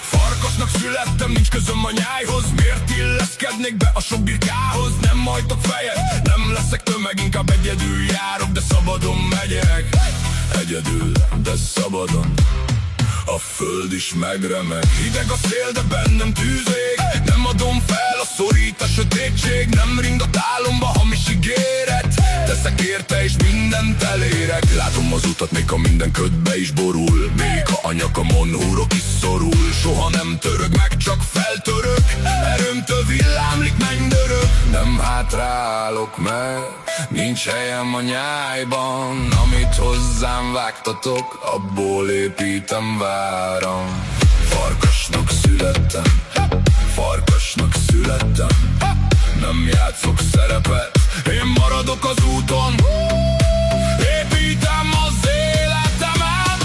Farkasnak születtem, nincs közöm a nyájhoz. Miért illeszkednék be a sok birkához? Nem hajtok fejet, nem leszek tömeg, inkább egyedül járok, de szabadon megyek. Egyedül, de szabadon. A föld is megremeg. Hideg a szél, de bennem tűzég. Nem adom fel, a szorít a sötétség. Nem ring a tálomba hamis ígéret. Teszek érte és mindent elérek. Látom az utat, még ha minden ködbe is borul. Még ha a nyakamon húrok is szorul. Soha nem török meg, csak feltörök. Erőmtől villámlik mennydörök. Nem hátrálok meg, nincs helyem a nyájban. Amit hozzám vágtatok, abból építem váram. Farkasnak születtem, farkasnak születtem. Nem játszok szerepet, én maradok az úton. Építem az életemet.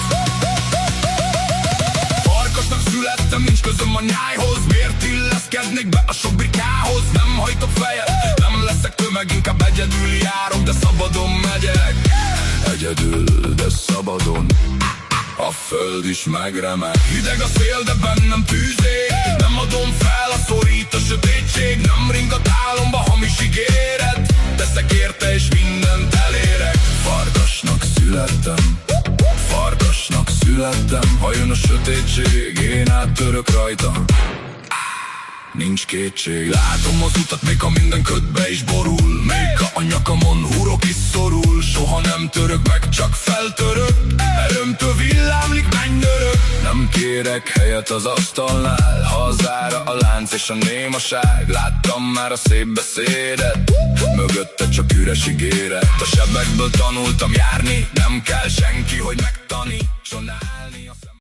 Farkasnak születtem, nincs közöm a nyájhoz. Miért illeszkednék be a sok birkához? Nem hajtok fejet, nem leszek tömeg, inkább egyedül járok, de szabadon megyek. Egyedül, de szabadon. A föld is megremeg. Hideg a szél, de bennem tűzég. Nem adom fel, a szorít a sötétség. Nem ring a tálomba hamis ígéret. Teszek érte és mindent elérek. Farkasnak születtem, farkasnak születtem. Ha jön a sötétség, én áttörök rajta. Nincs kétség. Látom az utat, még ha minden ködbe is borul. Még ha a nyakamon húrok is szorul. Soha nem török meg, csak feltörök. Erőmtől villámlik mennydörök. Nem kérek helyet az asztalnál, ha zára a lánc és a némaság. Láttam már a szép beszédet, mögötte csak üres ígéret. A sebekből tanultam járni, nem kell senki, hogy megtanít.